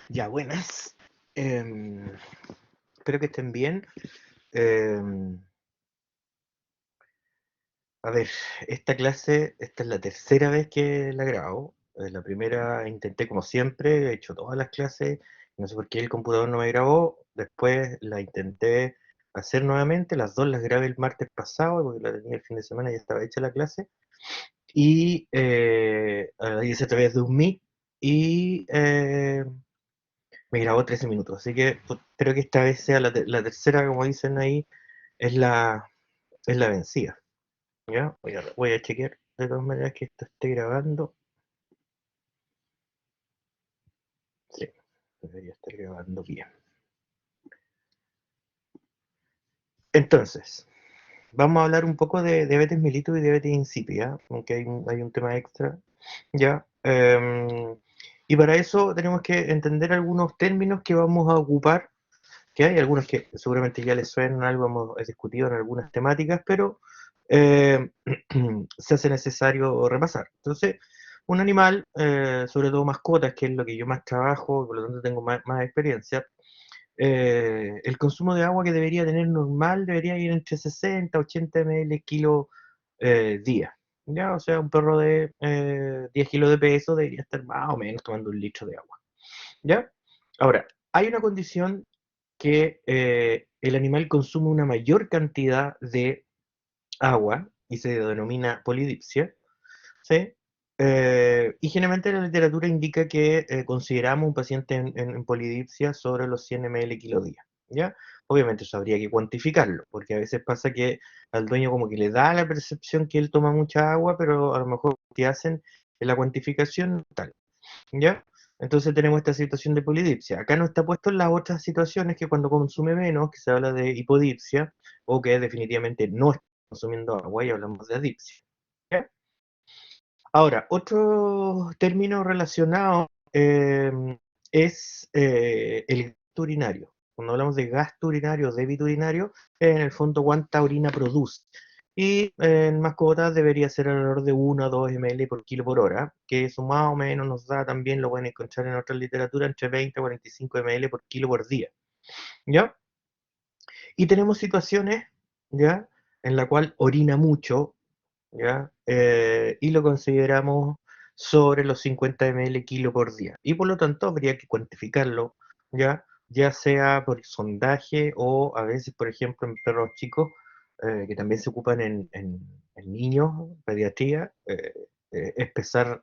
Ya, buenas. Espero que estén bien. Em, a ver, esta es la tercera vez que la grabo. La primera intenté como siempre, he hecho todas las clases, no sé por qué el computador no me grabó. Después la intenté hacer nuevamente, las dos las grabé el martes pasado, porque la tenía el fin de semana y ya estaba hecha la clase. Y la hice a través de un Meet y me grabó 13 minutos, así que pues, creo que esta vez sea la tercera, como dicen ahí, es la, es la vencida. ¿Ya? Voy a chequear de todas maneras que esto esté grabando. Sí, debería estar grabando bien. Entonces, vamos a hablar un poco de diabetes mellitus y diabetes insípida, aunque hay un tema extra, ¿ya? Y para eso tenemos que entender algunos términos que vamos a ocupar, que hay algunos que seguramente ya les suenan, algo hemos discutido en algunas temáticas, pero eh, se hace necesario repasar. Entonces, un animal, sobre todo mascotas, que es lo que yo más trabajo, por lo tanto tengo más experiencia, el consumo de agua que debería tener normal debería ir entre 60 a 80 ml kilo día. ¿Ya? O sea, un perro de 10 kilos de peso debería estar más o menos tomando un litro de agua. ¿Ya? Ahora, hay una condición que el animal consume una mayor cantidad de agua y se denomina polidipsia, ¿sí? Y generalmente la literatura indica que consideramos un paciente en polidipsia sobre los 100 ml kilo día, ¿ya? Obviamente eso habría que cuantificarlo, porque a veces pasa que al dueño como que le da la percepción que él toma mucha agua, pero a lo mejor lo que hacen en la cuantificación tal. ¿Ya? Entonces tenemos esta situación de polidipsia. Acá no está puesto en las otras situaciones que cuando consume menos, que se habla de hipodipsia, o que definitivamente no está consumiendo agua y hablamos de adipsia. ¿Ya? Ahora, otro término relacionado es el gasto urinario. Cuando hablamos de gasto urinario, débito urinario, en el fondo cuánta orina produce. Y en mascotas debería ser alrededor de 1 a 2 ml por kilo por hora, que eso más o menos nos da también, lo pueden encontrar en otra literatura, entre 20 a 45 ml por kilo por día. ¿Ya? Y tenemos situaciones, ¿ya? En la cual orina mucho, ¿ya? Y lo consideramos sobre los 50 ml kilo por día. Y por lo tanto habría que cuantificarlo, ¿ya? Ya sea por sondaje o a veces, por ejemplo, en perros chicos, que también se ocupan en niños, pediatría, es pesar,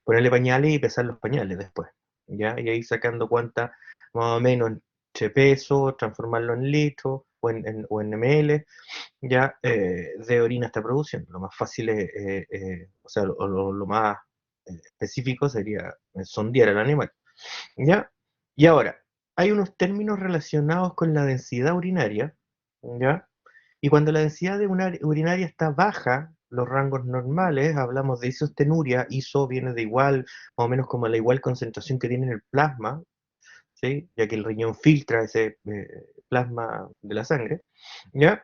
ponerle pañales y pesar los pañales después, ¿ya? Y ahí sacando cuánta, más o menos, entre peso, transformarlo en litros o en ml, ya de orina está produciendo. Lo más fácil es, o sea, lo más específico sería sondear al animal. ¿Ya? Y ahora, hay unos términos relacionados con la densidad urinaria, ¿ya? Y cuando la densidad de urinaria está baja, los rangos normales, hablamos de isostenuria, iso viene de igual, más o menos como la igual concentración que tiene en el plasma, ¿sí? Ya que el riñón filtra ese plasma de la sangre, ¿ya?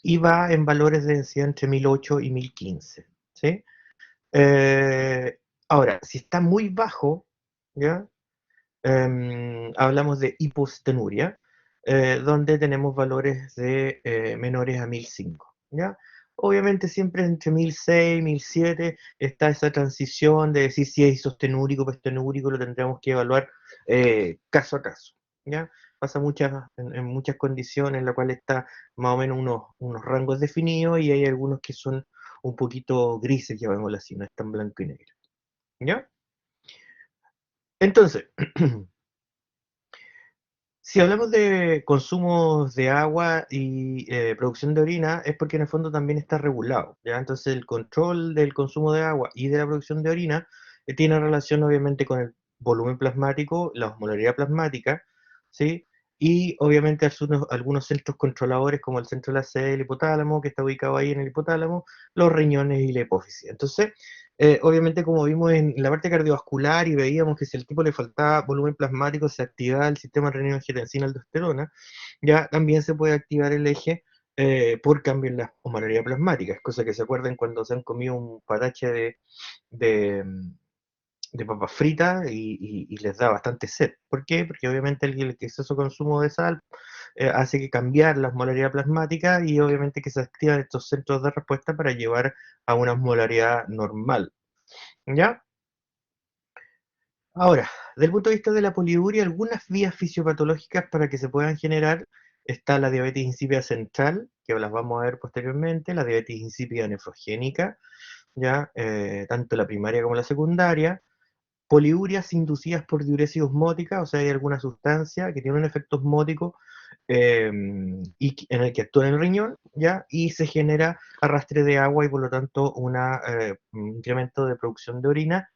Y va en valores de densidad entre 1008 y 1015, ¿sí? Ahora, si está muy bajo, ¿ya? Hablamos de hipostenuria, donde tenemos valores de menores a 1005, ¿ya? Obviamente siempre entre 1006 y 1007 está esa transición de decir si es isostenúrico o estenúrico, lo tendremos que evaluar caso a caso, ¿ya? Pasa en muchas condiciones en las cuales está más o menos unos rangos definidos y hay algunos que son un poquito grises, llamémoslo así, no están blanco y negro, ¿ya? Entonces, si hablamos de consumos de agua y producción de orina, es porque en el fondo también está regulado, ¿ya? Entonces el control del consumo de agua y de la producción de orina tiene relación obviamente con el volumen plasmático, la osmolaridad plasmática, ¿sí? Y obviamente algunos centros controladores como el centro de la sede del hipotálamo, que está ubicado ahí en el hipotálamo, los riñones y la hipófisis. Entonces, obviamente, como vimos en la parte cardiovascular y veíamos que si al tipo le faltaba volumen plasmático, se activaba el sistema renina-angiotensina-aldosterona, ya también se puede activar el eje por cambio en la osmolaridad plasmática. Es cosa que se acuerden cuando se han comido un patache de, de papas fritas y les da bastante sed. ¿Por qué? Porque obviamente el exceso consumo de sal hace que cambiar la osmolaridad plasmática y obviamente que se activan estos centros de respuesta para llevar a una osmolaridad normal. ¿Ya? Ahora, desde el punto de vista de la poliuria, algunas vías fisiopatológicas para que se puedan generar está la diabetes insípida central, que las vamos a ver posteriormente, la diabetes insípida nefrogénica, ya tanto la primaria como la secundaria, poliurias inducidas por diuresis osmótica, o sea, hay alguna sustancia que tiene un efecto osmótico en el que actúa en el riñón, ¿ya? Y se genera arrastre de agua y por lo tanto un incremento de producción de orina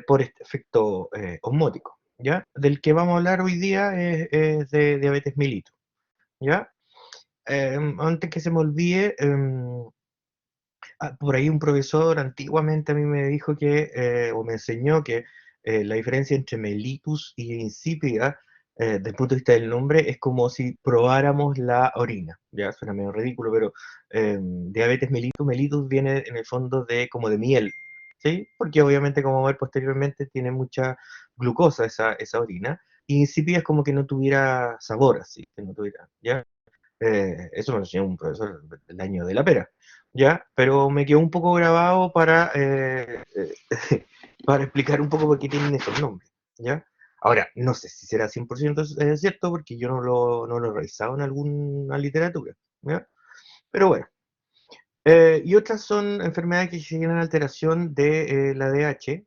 por este efecto osmótico, ¿ya? Del que vamos a hablar hoy día es de diabetes mellitus, ¿ya? Antes que se me olvide, por ahí un profesor antiguamente a mí me dijo que, o me enseñó que la diferencia entre mellitus y insípida, desde el punto de vista del nombre, es como si probáramos la orina. Ya suena medio ridículo, pero diabetes mellitus, mellitus viene en el fondo de como de miel, ¿sí? Porque obviamente, como vamos a ver posteriormente, tiene mucha glucosa esa orina. Y insípida es como que no tuviera sabor, así, que no tuviera, ¿ya? Eso me lo enseñó un profesor del año de la pera, ¿ya? Pero me quedó un poco grabado para explicar un poco por qué tienen esos nombres, ¿ya? Ahora, no sé si será 100% cierto porque yo no lo he revisado en alguna literatura, ¿ya? Pero bueno. Y otras son enfermedades que generan alteración de la ADH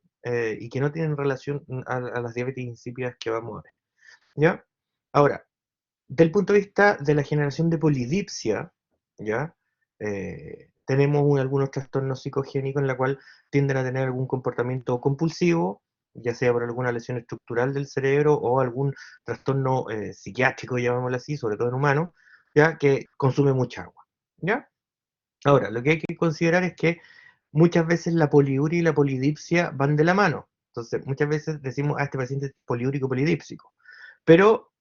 y que no tienen relación a las diabetes insípidas que vamos a ver, ¿ya? Ahora, del punto de vista de la generación de polidipsia, ¿ya? Tenemos algunos trastornos psicogénicos en la cual tienden a tener algún comportamiento compulsivo, ya sea por alguna lesión estructural del cerebro o algún trastorno psiquiátrico, llamémoslo así, sobre todo en humanos, ya que consume mucha agua, ¿ya? Ahora, lo que hay que considerar es que muchas veces la poliuria y la polidipsia van de la mano. Entonces, muchas veces decimos, este paciente es poliúrico polidípsico. Pero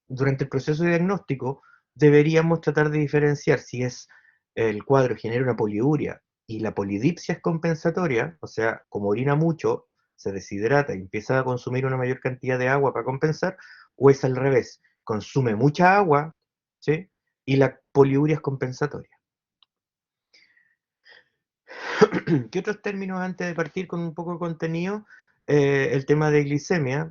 durante el proceso de diagnóstico deberíamos tratar de diferenciar si es el cuadro genera una poliuria y la polidipsia es compensatoria, o sea, como orina mucho, se deshidrata y empieza a consumir una mayor cantidad de agua para compensar, o es al revés, consume mucha agua, ¿sí? Y la poliuria es compensatoria. ¿Qué otros términos antes de partir con un poco de contenido? El tema de glicemia,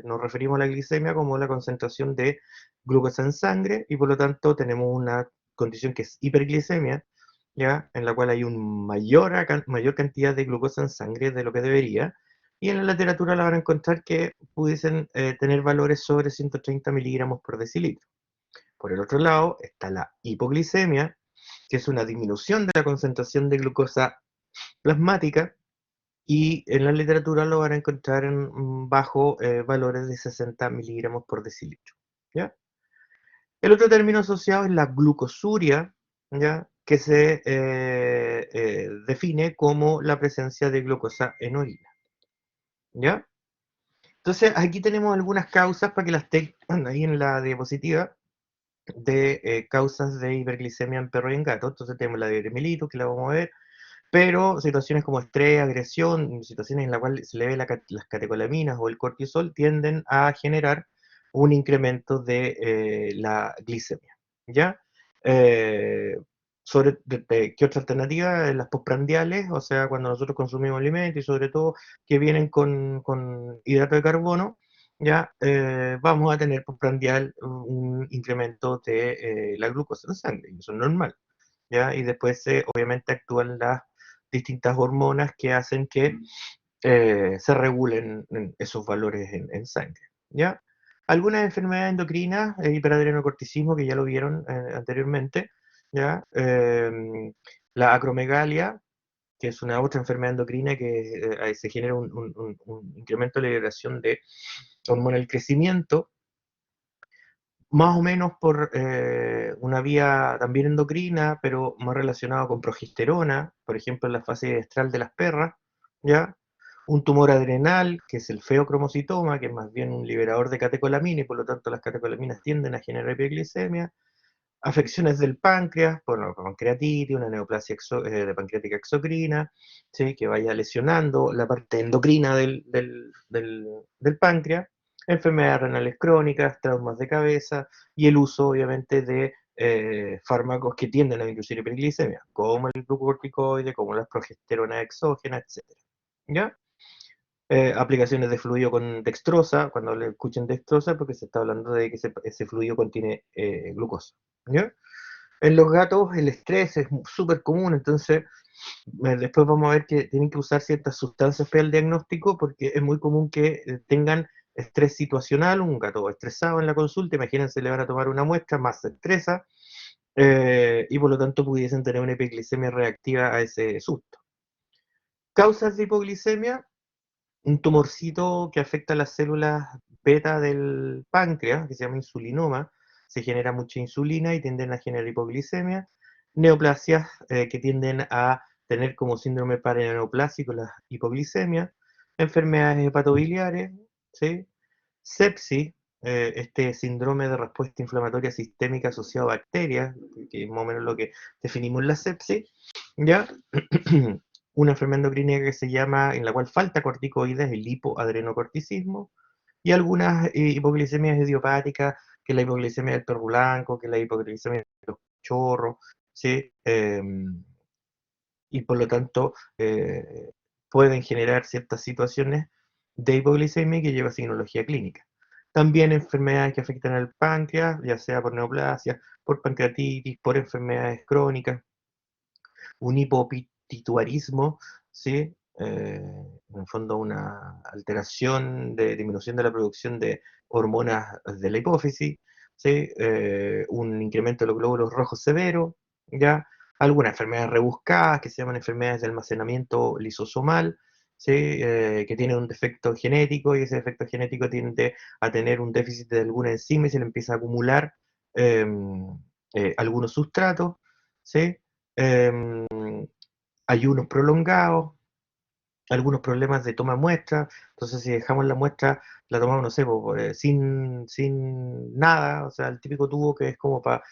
nos referimos a la glicemia como la concentración de glucosa en sangre y por lo tanto tenemos una condición que es hiperglicemia, ¿ya? En la cual hay una mayor cantidad de glucosa en sangre de lo que debería, y en la literatura la van a encontrar que pudiesen tener valores sobre 130 miligramos por decilitro. Por el otro lado está la hipoglicemia, que es una disminución de la concentración de glucosa plasmática, y en la literatura lo van a encontrar en bajo valores de 60 miligramos por decilitro, ¿ya? El otro término asociado es la glucosuria, ¿ya? Que se define como la presencia de glucosa en orina, ¿ya? Entonces aquí tenemos algunas causas para que las tengan ahí en la diapositiva de causas de hiperglicemia en perro y en gato. Entonces tenemos la diabetes mellitus, que la vamos a ver, pero situaciones como estrés, agresión, situaciones en las cuales se le ve las catecolaminas o el cortisol tienden a generar un incremento de la glicemia, ¿ya? Eh, ¿Qué otra alternativa? Las postprandiales, o sea, cuando nosotros consumimos alimentos y sobre todo que vienen con hidrato de carbono, ya vamos a tener postprandial un incremento de la glucosa en sangre, y eso es normal, ¿ya? Y después obviamente actúan las distintas hormonas que hacen que se regulen esos valores en sangre, ¿ya? Algunas enfermedades endocrinas, hiperadrenocorticismo, que ya lo vieron anteriormente, ¿ya? La acromegalia, que es una otra enfermedad endocrina que ahí se genera un incremento de la liberación de hormona del crecimiento, más o menos por una vía también endocrina, pero más relacionado con progesterona, por ejemplo en la fase estral de las perras, ¿ya? Un tumor adrenal, que es el feocromocitoma, que es más bien un liberador de catecolamina y por lo tanto las catecolaminas tienden a generar hiperglicemia. afecciones del páncreas, por pancreatitis, una neoplasia de pancreática exocrina, ¿sí? Que vaya lesionando la parte endocrina del páncreas, enfermedades renales crónicas, traumas de cabeza y el uso, obviamente, de fármacos que tienden a inducir hiperglicemia, como el glucocorticoide, como las progesteronas exógenas, etc. ¿Ya? Aplicaciones de fluido con dextrosa, cuando le escuchen dextrosa, porque se está hablando de que ese fluido contiene glucosa. ¿Ya? En los gatos el estrés es súper común, entonces después vamos a ver que tienen que usar ciertas sustancias para el diagnóstico porque es muy común que tengan estrés situacional, un gato estresado en la consulta, imagínense, le van a tomar una muestra, más se estresa, y por lo tanto pudiesen tener una hipoglicemia reactiva a ese susto. Causas de hipoglicemia, un tumorcito que afecta a las células beta del páncreas, que se llama insulinoma, se genera mucha insulina y tienden a generar hipoglicemia, neoplasias que tienden a tener como síndrome paraneoplásico la hipoglicemia, enfermedades hepatobiliares, ¿sí? Sepsis, este síndrome de respuesta inflamatoria sistémica asociado a bacterias, que es más o menos lo que definimos la sepsis, ¿ya? Una enfermedad endocrina que se llama, en la cual falta corticoides, el hipoadrenocorticismo, y algunas hipoglicemias idiopáticas, que es la hipoglicemia del perro blanco, que es la hipoglicemia de los chorros, ¿sí? Y por lo tanto pueden generar ciertas situaciones de hipoglicemia que lleva signología clínica. También enfermedades que afectan al páncreas, ya sea por neoplasia, por pancreatitis, por enfermedades crónicas, un hipopituitarismo, ¿sí? En el fondo una alteración de disminución de la producción de hormonas de la hipófisis, ¿sí? Un incremento de los glóbulos rojos severo, ¿ya? Algunas enfermedades rebuscadas que se llaman enfermedades de almacenamiento lisosomal, ¿sí? Que tienen un defecto genético y ese defecto genético tiende a tener un déficit de alguna enzima y se le empieza a acumular eh, algunos sustratos, ¿sí? Eh, ayunos prolongados, algunos problemas de toma de muestra, entonces si dejamos la muestra, la tomamos, no sé, sin nada, o sea, el típico tubo que es como para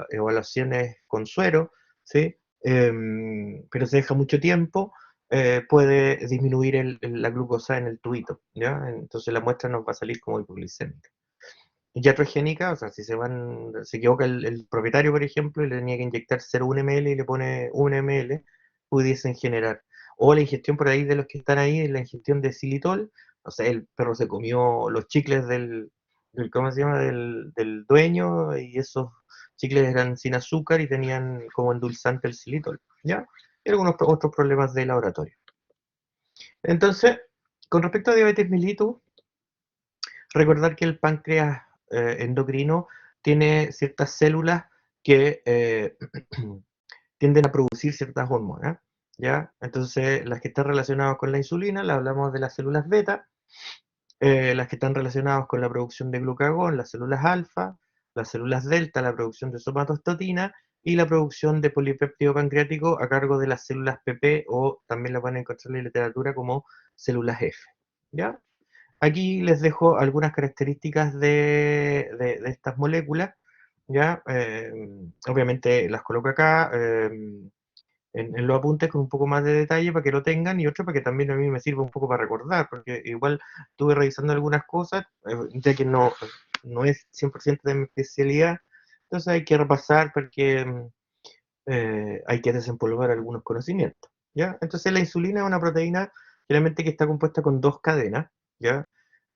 evaluaciones con suero, ¿sí? Pero se deja mucho tiempo, puede disminuir la glucosa en el tubito, ¿ya? Entonces la muestra nos va a salir como hipoglicémica. Iatrogénica, o sea, si se equivoca el propietario, por ejemplo, y le tenía que inyectar 0,1 ml y le pone 1 ml, pudiesen generar. O la ingestión por ahí de los que están ahí, la ingestión de xilitol, o sea, el perro se comió los chicles ¿cómo se llama? Del dueño, y esos chicles eran sin azúcar y tenían como endulzante el xilitol, ¿ya? Y algunos otros problemas de laboratorio. Entonces, con respecto a diabetes mellitus, recordar que el páncreas endocrino tiene ciertas células que tienden a producir ciertas hormonas, ¿ya? Entonces, las que están relacionadas con la insulina, la hablamos de las células beta, las que están relacionadas con la producción de glucagón, las células alfa, las células delta, la producción de somatostatina, y la producción de polipéptido pancreático a cargo de las células PP, o también la van a encontrar en la literatura como células F, ¿ya? Aquí les dejo algunas características de estas moléculas, ¿ya? Obviamente las coloco acá en los apuntes con un poco más de detalle para que lo tengan, y otro para que también a mí me sirva un poco para recordar, porque igual estuve revisando algunas cosas, ya que no es 100% de mi especialidad, entonces hay que repasar porque hay que desempolvar algunos conocimientos, ¿ya? Entonces la insulina es una proteína generalmente que está compuesta con dos cadenas, ¿ya?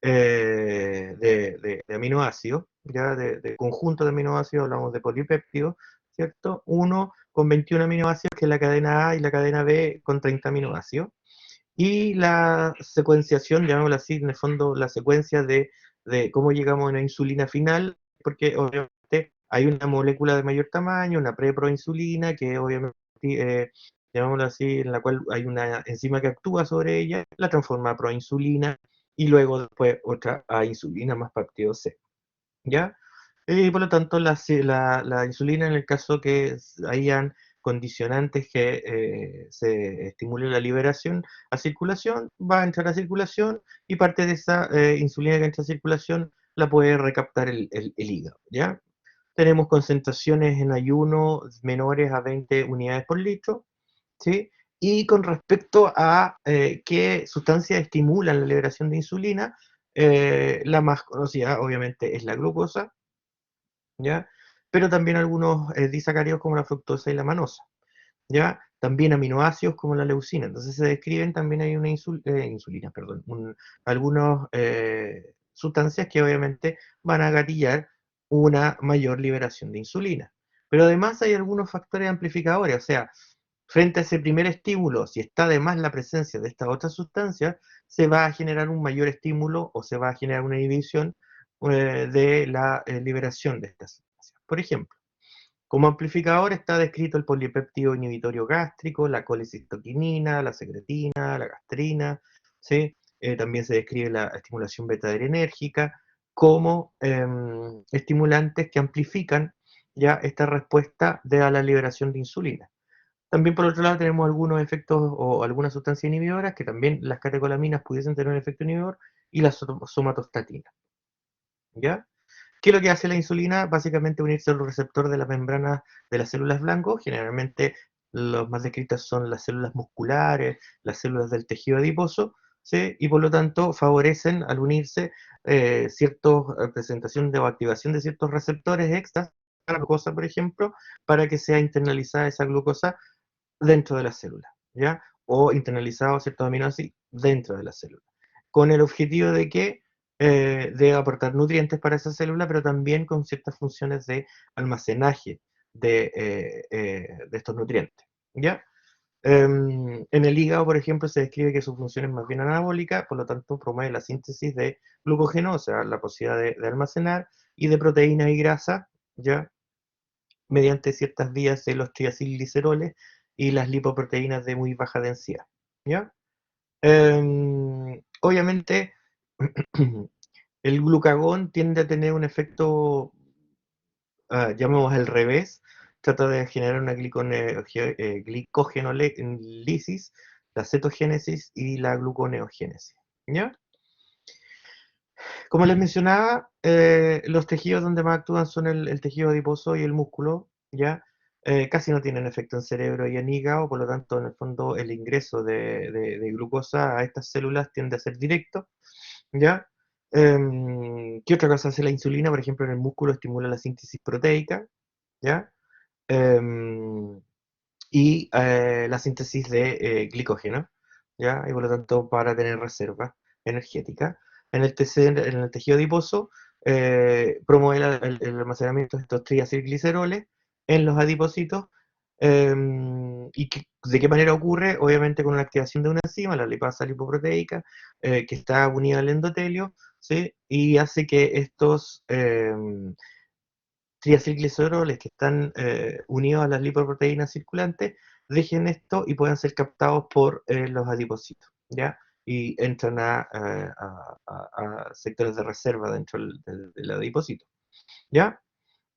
De aminoácidos, ¿ya? De conjunto de aminoácidos, hablamos de polipéptidos, ¿cierto? Uno con 21 aminoácidos, que es la cadena A, y la cadena B con 30 aminoácidos. Y la secuenciación, llamémoslo así, en el fondo, la secuencia de cómo llegamos a una insulina final, porque obviamente hay una molécula de mayor tamaño, una preproinsulina, que obviamente, llamémoslo así, en la cual hay una enzima que actúa sobre ella, la transforma a proinsulina, y luego después otra a insulina más partido C, ¿ya? Y por lo tanto, la insulina, en el caso que hayan condicionantes que se estimule la liberación a circulación, va a entrar a circulación, y parte de esa insulina que entra a circulación la puede recaptar el hígado, ¿ya? tenemos concentraciones en ayuno menores a 20 unidades por litro, ¿sí? Y con respecto a qué sustancias estimulan la liberación de insulina, la más conocida obviamente es la glucosa, ¿ya? Pero también algunos disacáridos como la fructosa y la manosa, ¿ya? También aminoácidos como la leucina. Entonces se describen también hay una insulina, perdón, algunas sustancias que obviamente van a gatillar una mayor liberación de insulina. Pero además hay algunos factores amplificadores, o sea, frente a ese primer estímulo, si está además la presencia de estas otras sustancias, se va a generar un mayor estímulo o se va a generar una inhibición de la liberación de estas sustancias. Por ejemplo, como amplificador está descrito el polipéptido inhibitorio gástrico, la colicistoquinina, la secretina, la gastrina, ¿sí? También se describe la estimulación beta-adrenérgica como estimulantes que amplifican ya esta respuesta a la liberación de insulina. También por otro lado tenemos algunos efectos o algunas sustancias inhibidoras que también las catecolaminas pudiesen tener un efecto inhibidor y la somatostatina, ¿ya? ¿Qué es lo que hace la insulina? Básicamente unirse al receptor de la membrana de las células blancas. Generalmente los más descritas son las células musculares, las células del tejido adiposo, ¿sí? Y por lo tanto favorecen al unirse cierta presentación o activación de ciertos receptores extras, la glucosa por ejemplo, para que sea internalizada esa glucosa dentro de la célula, ¿ya? O internalizado ciertos aminoácidos dentro de la célula, con el objetivo de que de aportar nutrientes para esa célula, pero también con ciertas funciones de almacenaje de estos nutrientes, ¿ya? En el hígado, por ejemplo, se describe que su función es más bien anabólica, por lo tanto promueve la síntesis de glucógeno, o sea, la posibilidad de almacenar, y de proteínas y grasas, ¿ya? Mediante ciertas vías de los triacilgliceroles y las lipoproteínas de muy baja densidad, ¿ya? Obviamente, el glucagón tiende a tener un efecto, llamemos al revés, trata de generar una glicógenolisis, la cetogénesis y la gluconeogénesis, ¿ya? Como les mencionaba, los tejidos donde más actúan son el tejido adiposo y el músculo, ¿ya? Casi no tienen efecto en cerebro y en hígado, por lo tanto, en el fondo, el ingreso de glucosa a estas células tiende a ser directo, ¿ya? ¿Qué otra cosa hace la insulina? Por ejemplo, en el músculo estimula la síntesis proteica, ¿ya? Em, y la síntesis de glicógeno, ¿ya? Y por lo tanto para tener reserva energética. En el tejido adiposo promueve el almacenamiento de estos triacilgliceroles en los adipocitos. ¿De qué manera ocurre? Obviamente con una activación de una enzima, la lipasa lipoproteica, que está unida al endotelio, ¿sí? Y hace que estos triacilgliceroles que están unidos a las lipoproteínas circulantes dejen esto y puedan ser captados por los adipocitos, ¿ya? Y entran a sectores de reserva dentro del adipocito, ¿ya?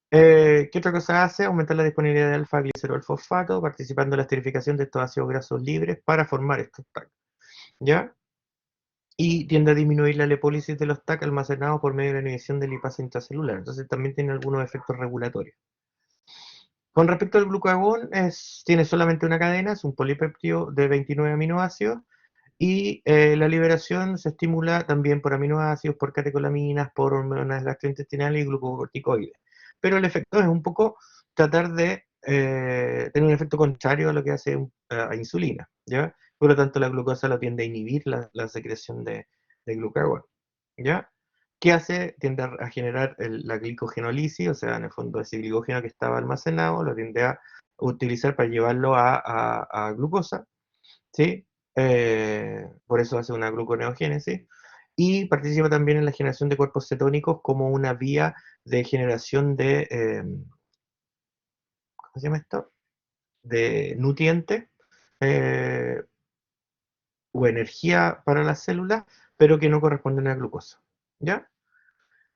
¿Qué otra cosa hace? Aumentar la disponibilidad de alfa-glicerol fosfato, participando en la esterificación de estos ácidos grasos libres para formar estos TAC, ¿ya? Y tiende a disminuir la lipólisis de los TAC almacenados por medio de la inhibición de lipasa intracelular. Entonces también tiene algunos efectos regulatorios. Con respecto al glucagón, tiene solamente una cadena, es un polipéptido de 29 aminoácidos, y la liberación se estimula también por aminoácidos, por catecolaminas, por hormonas gastrointestinales y glucocorticoides. Pero el efecto es un poco tratar de tener un efecto contrario a lo que hace a insulina, ¿ya? Por lo tanto, la glucosa lo tiende a inhibir la secreción de glucagón, ¿ya? ¿Qué hace? Tiende a generar la glicogenólisis, o sea, en el fondo ese glicógeno que estaba almacenado lo tiende a utilizar para llevarlo a glucosa, ¿sí? Por eso hace una gluconeogénesis. Y participa también en la generación de cuerpos cetónicos como una vía de generación de, ¿cómo se llama esto? De nutrientes eh, o energía para las células, pero que no corresponden a la glucosa, ¿ya?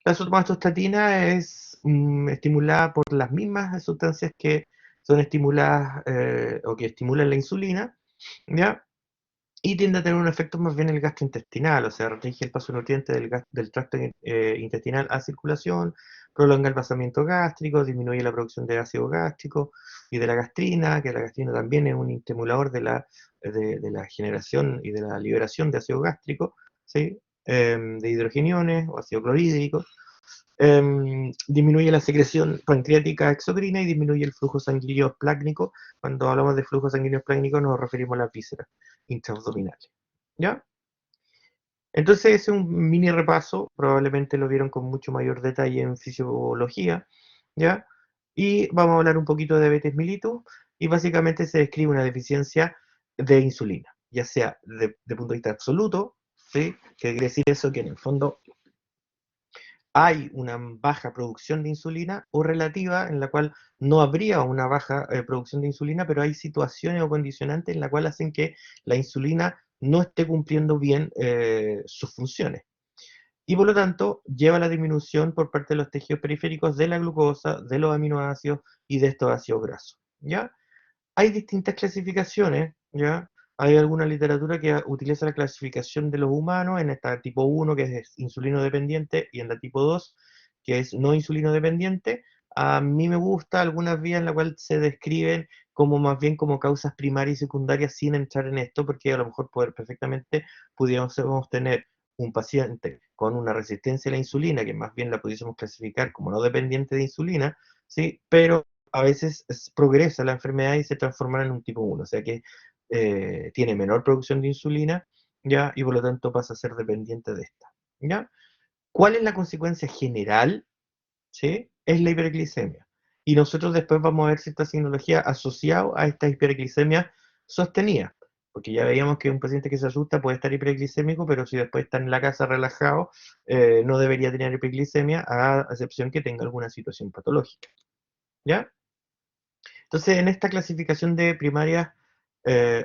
La somatostatina es estimulada por las mismas sustancias que son estimuladas o que estimulan la insulina, ¿ya? y tiende a tener un efecto más bien en el gastrointestinal, o sea, restringe el paso de nutrientes del tracto intestinal a circulación, prolonga el pasamiento gástrico, disminuye la producción de ácido gástrico y de la gastrina, que la gastrina también es un estimulador de la generación y de la liberación de ácido gástrico, ¿sí? De hidrogeniones o ácido clorhídrico. Disminuye la secreción pancreática exocrina y disminuye el flujo sanguíneo esplácnico. Cuando hablamos de flujo sanguíneo esplácnico nos referimos a las vísceras intraabdominales. ¿Ya? Entonces ese es un mini repaso, probablemente lo vieron con mucho mayor detalle en fisiología, ¿ya? Y vamos a hablar un poquito de diabetes mellitus, y básicamente se describe una deficiencia de insulina, ya sea de punto de vista absoluto, ¿sí? Que quiere decir eso, que en el fondo hay una baja producción de insulina, o relativa, en la cual no habría una baja producción de insulina, pero hay situaciones o condicionantes en la cual hacen que la insulina no esté cumpliendo bien sus funciones. Y por lo tanto, lleva a la disminución por parte de los tejidos periféricos de la glucosa, de los aminoácidos y de estos ácidos grasos. ¿Ya? Hay distintas clasificaciones, ¿ya? Hay alguna literatura que utiliza la clasificación de los humanos en esta tipo 1, que es insulino dependiente, y en la tipo 2, que es no insulino dependiente. A mí me gusta algunas vías en las cuales se describen como más bien como causas primarias y secundarias, sin entrar en esto, porque a lo mejor perfectamente pudiéramos tener un paciente con una resistencia a la insulina, que más bien la pudiésemos clasificar como no dependiente de insulina, ¿sí? Pero a veces progresa la enfermedad y se transforma en un tipo 1, o sea que tiene menor producción de insulina, ¿ya? Y por lo tanto pasa a ser dependiente de esta, ¿ya? ¿Cuál es la consecuencia general? ¿Sí? Es la hiperglicemia. Y nosotros después vamos a ver cierta signología asociada a esta hiperglicemia sostenida, porque ya veíamos que un paciente que se asusta puede estar hiperglicémico, pero si después está en la casa relajado, no debería tener hiperglicemia, a excepción que tenga alguna situación patológica, ¿ya? Entonces, en esta clasificación de primarias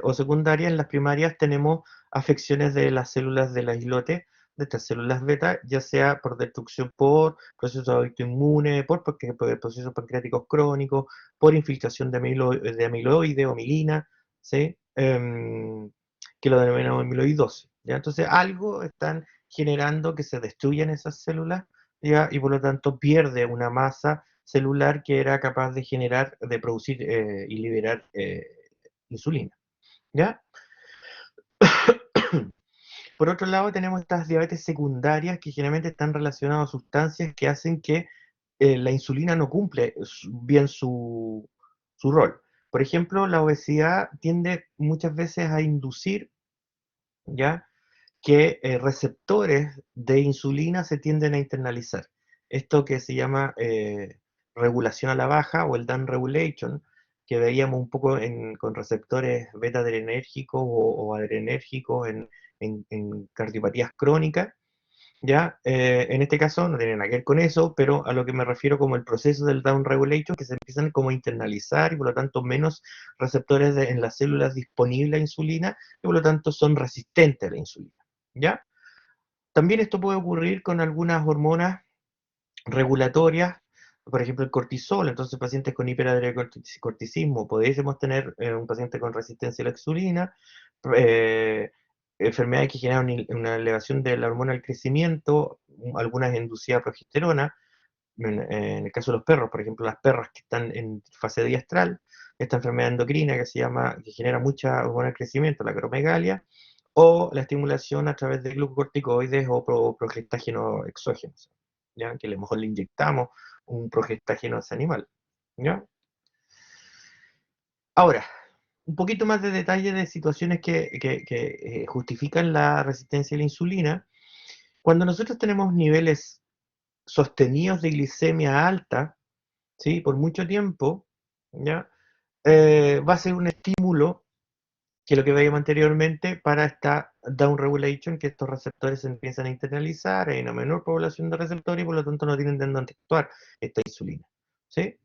o secundarias, en las primarias tenemos afecciones de las células del islote, de estas células beta, ya sea por destrucción por procesos autoinmunes, por procesos pancreáticos crónicos, por infiltración de amiloide o milina, ¿sí? Que lo denominamos amiloidosis, ¿ya? Entonces, algo están generando que se destruyan esas células, ¿ya? Y por lo tanto pierde una masa celular que era capaz de generar, de producir y liberar insulina, ¿ya? Por otro lado, tenemos estas diabetes secundarias que generalmente están relacionadas a sustancias que hacen que la insulina no cumple bien su rol. Por ejemplo, la obesidad tiende muchas veces a inducir, ¿ya? Que receptores de insulina se tienden a internalizar. Esto que se llama regulación a la baja o el down regulation, que veíamos un poco con receptores beta-adrenérgicos o adrenérgicos en cardiopatías crónicas, ¿ya? En este caso no tiene nada que ver con eso, pero a lo que me refiero como el proceso del down regulation, que se empiezan como a internalizar y por lo tanto menos receptores en las células disponibles a insulina y por lo tanto son resistentes a la insulina, ¿ya? También esto puede ocurrir con algunas hormonas regulatorias, por ejemplo el cortisol. Entonces pacientes con hiperadrenalcorticismo, podríamos tener un paciente con resistencia a la insulina, eh, enfermedades que generan una elevación de la hormona del crecimiento, algunas inducidas a progesterona, en el caso de los perros, por ejemplo, las perras que están en fase diestral, esta enfermedad endocrina que genera mucha hormona del crecimiento, la acromegalia, o la estimulación a través de glucocorticoides o progestágenos exógenos, ¿ya? Que a lo mejor le inyectamos un progestágeno a ese animal, ¿ya? Ahora, un poquito más de detalle de situaciones que justifican la resistencia a la insulina. Cuando nosotros tenemos niveles sostenidos de glicemia alta, ¿sí? Por mucho tiempo, ¿ya? Va a ser un estímulo, que lo que veíamos anteriormente, para esta down regulation, que estos receptores se empiezan a internalizar, hay una menor población de receptores y por lo tanto no tienen dónde actuar esta insulina, ¿sí?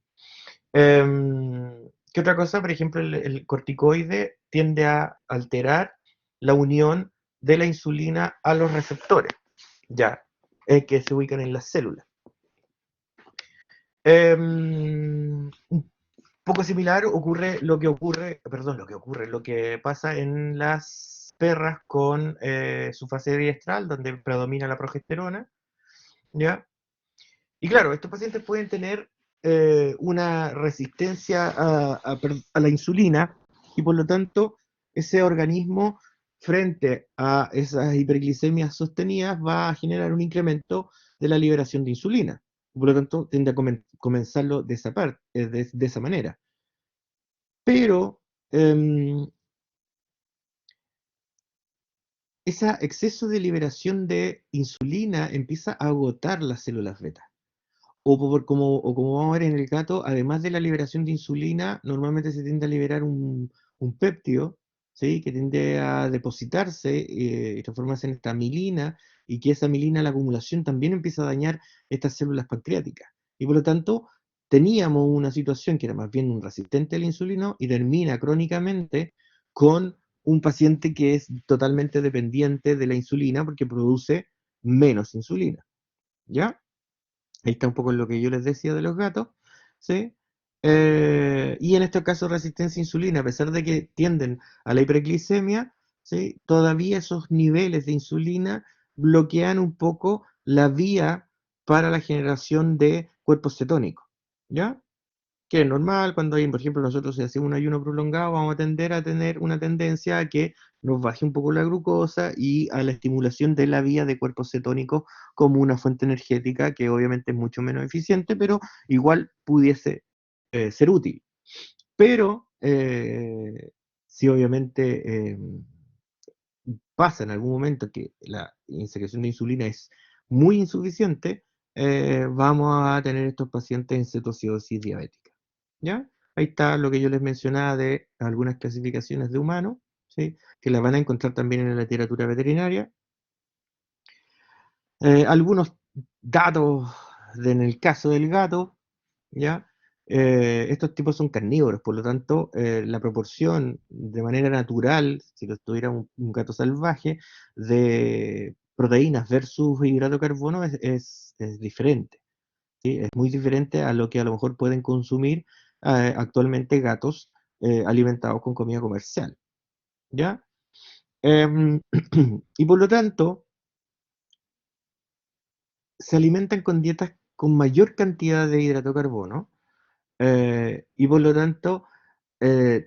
¿Qué otra cosa? Por ejemplo, el corticoide tiende a alterar la unión de la insulina a los receptores, ya, que se ubican en las células. Un poco similar ocurre lo que pasa en las perras con su fase biestral, donde predomina la progesterona, ¿ya? Y claro, estos pacientes pueden tener una resistencia a la insulina y por lo tanto ese organismo frente a esas hiperglicemias sostenidas va a generar un incremento de la liberación de insulina. Por lo tanto, tiende a comenzarlo de esa parte, de esa manera. Pero ese exceso de liberación de insulina empieza a agotar las células beta. O como vamos a ver en el gato, además de la liberación de insulina, normalmente se tiende a liberar un péptido, ¿sí? Que tiende a depositarse y transformarse en esta amilina, y que esa amilina, la acumulación, también empieza a dañar estas células pancreáticas. Y por lo tanto, teníamos una situación que era más bien un resistente a la insulina y termina crónicamente con un paciente que es totalmente dependiente de la insulina porque produce menos insulina, ¿ya? Ahí está un poco lo que yo les decía de los gatos, ¿sí? Y en este caso resistencia a insulina, a pesar de que tienden a la hiperglicemia, ¿sí? Todavía esos niveles de insulina bloquean un poco la vía para la generación de cuerpos cetónicos, ¿ya? Que es normal cuando hay, por ejemplo, nosotros si hacemos un ayuno prolongado, vamos a tender a tener una tendencia a que nos baje un poco la glucosa y a la estimulación de la vía de cuerpos cetónicos como una fuente energética que obviamente es mucho menos eficiente, pero igual pudiese ser útil. Pero si obviamente pasa en algún momento que la secreción de insulina es muy insuficiente, vamos a tener estos pacientes en cetoacidosis diabética. ¿Ya? Ahí está lo que yo les mencionaba de algunas clasificaciones de humanos, ¿sí? Que las van a encontrar también en la literatura veterinaria. Algunos datos en el caso del gato, ¿ya? Estos tipos son carnívoros, por lo tanto, la proporción de manera natural, si lo tuviera un gato salvaje, de proteínas versus hidrato de carbono es diferente, ¿sí? Es muy diferente a lo que a lo mejor pueden consumir actualmente gatos alimentados con comida comercial, ¿ya? Em, y por lo tanto, se alimentan con dietas con mayor cantidad de hidrato de carbono, y por lo tanto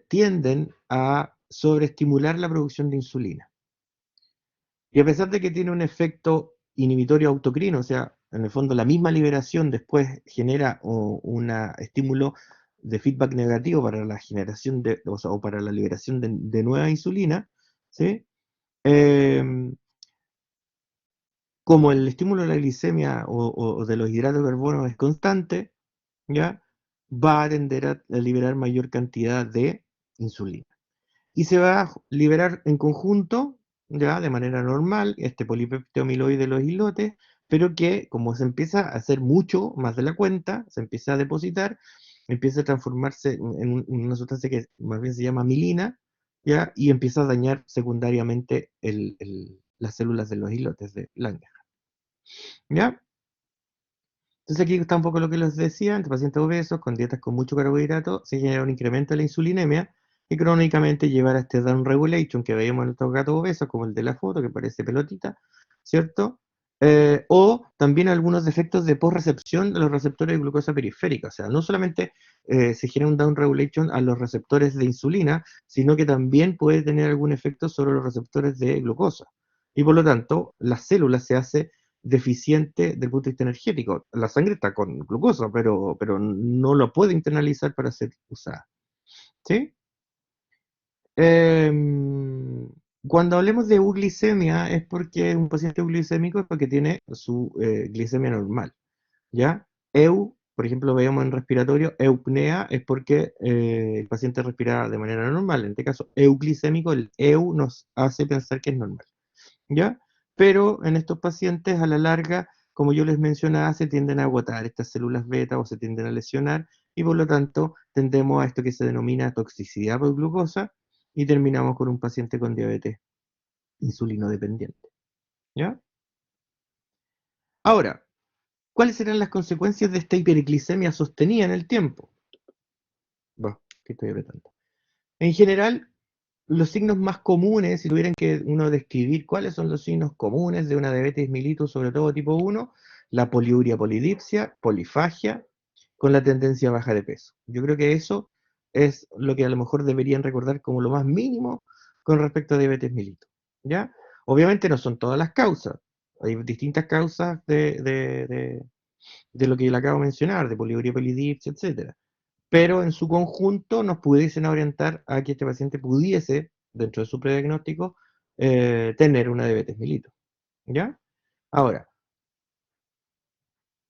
tienden a sobreestimular la producción de insulina. Y a pesar de que tiene un efecto inhibitorio autocrino, o sea, en el fondo la misma liberación después genera un estímulo de feedback negativo para la generación o para la liberación de nueva insulina, ¿sí? Em, como el estímulo de la glicemia o de los hidratos de carbono es constante, ¿ya? Va a tender a liberar mayor cantidad de insulina. Y se va a liberar en conjunto, ya de manera normal, este polipéptido amiloide de los islotes, pero que como se empieza a hacer mucho más de la cuenta, se empieza a depositar, empieza a transformarse en una sustancia que más bien se llama amilina, ¿ya? Y empieza a dañar secundariamente las células de los islotes de Langerhans, ¿ya? Entonces aquí está un poco lo que les decía, entre pacientes obesos con dietas con mucho carbohidrato se genera un incremento de la insulinemia y crónicamente llevar a este down regulation que veíamos en estos gatos obesos, como el de la foto, que parece pelotita, ¿cierto? O también algunos defectos de postrecepción de los receptores de glucosa periférica. O sea, no solamente se genera un down regulation a los receptores de insulina, sino que también puede tener algún efecto sobre los receptores de glucosa. Y por lo tanto, la célula se hace deficiente desde el punto de vista energético. La sangre está con glucosa, pero no lo puede internalizar para ser usada. ¿Sí? Em, Cuando hablemos de euglicemia es porque un paciente euglicémico es porque tiene su glicemia normal, ¿ya? Por ejemplo, veamos en respiratorio, eupnea es porque el paciente respira de manera normal. En este caso, euglicémico, el eu nos hace pensar que es normal. ¿Ya? Pero en estos pacientes, a la larga, como yo les mencionaba, se tienden a agotar estas células beta o se tienden a lesionar y por lo tanto tendemos a esto que se denomina toxicidad por glucosa y terminamos con un paciente con diabetes insulino dependiente. ¿Ya? Ahora, ¿cuáles serán las consecuencias de esta hiperglicemia sostenida en el tiempo? Bueno, que estoy apretando. En general, los signos más comunes, si tuvieran que uno describir cuáles son los signos comunes de una diabetes mellitus, sobre todo tipo 1, la poliuria polidipsia, polifagia, con la tendencia a baja de peso. Yo creo que eso es lo que a lo mejor deberían recordar como lo más mínimo con respecto a diabetes mellitus, ¿ya? Obviamente no son todas las causas, hay distintas causas de lo que le acabo de mencionar, de poliuria polidipsia, etcétera, pero en su conjunto nos pudiesen orientar a que este paciente pudiese, dentro de su prediagnóstico, tener una diabetes mellitus, ¿ya? Ahora,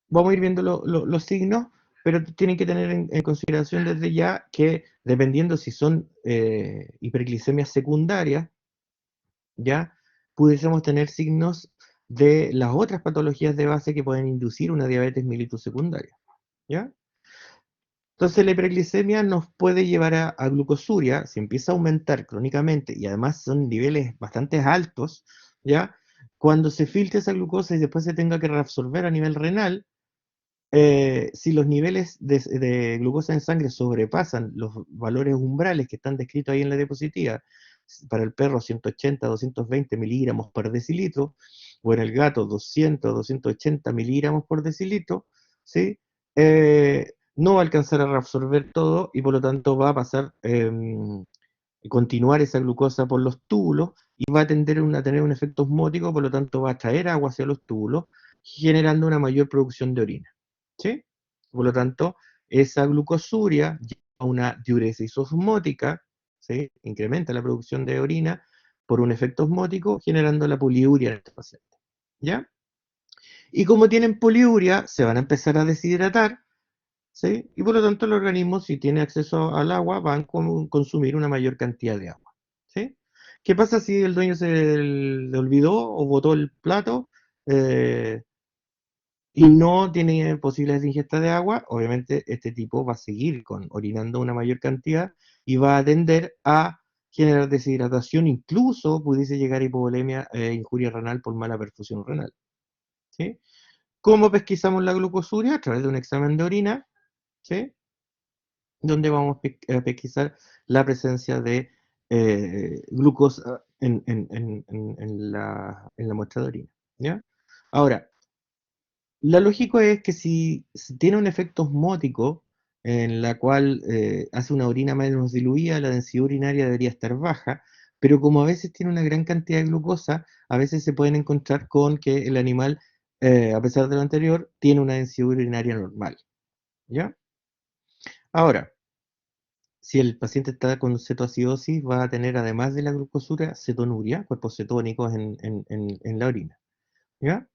vamos a ir viendo los signos, pero tienen que tener en consideración desde ya que dependiendo si son hiperglicemias secundarias, ¿ya? Pudiésemos tener signos de las otras patologías de base que pueden inducir una diabetes mellitus secundaria, ¿ya? Entonces la hiperglicemia nos puede llevar a glucosuria, si empieza a aumentar crónicamente y además son niveles bastante altos, ¿ya? Cuando se filtre esa glucosa y después se tenga que reabsorber a nivel renal, si los niveles de glucosa en sangre sobrepasan los valores umbrales que están descritos ahí en la diapositiva, para el perro 180, 220 miligramos por decilitro, o en el gato 200, 280 miligramos por decilitro, ¿sí? No va a alcanzar a reabsorber todo y por lo tanto va a pasar continuar esa glucosa por los túbulos y va a tender a tener un efecto osmótico, por lo tanto va a traer agua hacia los túbulos, generando una mayor producción de orina, ¿sí? Por lo tanto, esa glucosuria lleva a una diuresis osmótica, ¿sí? Incrementa la producción de orina por un efecto osmótico, generando la poliuria en este paciente, ¿ya? Y como tienen poliuria, se van a empezar a deshidratar, ¿sí? Y por lo tanto el organismo, si tiene acceso al agua, va a consumir una mayor cantidad de agua, ¿sí? ¿Qué pasa si el dueño se le olvidó o botó el plato y no tiene posibilidades de ingesta de agua? Obviamente este tipo va a seguir orinando una mayor cantidad y va a tender a generar deshidratación, incluso pudiese llegar a hipovolemia e injuria renal por mala perfusión renal, ¿sí? ¿Cómo pesquisamos la glucosuria? A través de un examen de orina, ¿sí? Donde vamos a pesquisar la presencia de glucosa en la muestra de orina, ¿ya? Ahora, lo lógico es que si tiene un efecto osmótico en la cual hace una orina menos diluida, la densidad urinaria debería estar baja, pero como a veces tiene una gran cantidad de glucosa, a veces se pueden encontrar con que el animal, a pesar de lo anterior, tiene una densidad urinaria normal, ¿ya? Ahora, si el paciente está con cetoacidosis, va a tener, además de la glucosura, cetonuria, cuerpos cetónicos en la orina, ¿ya?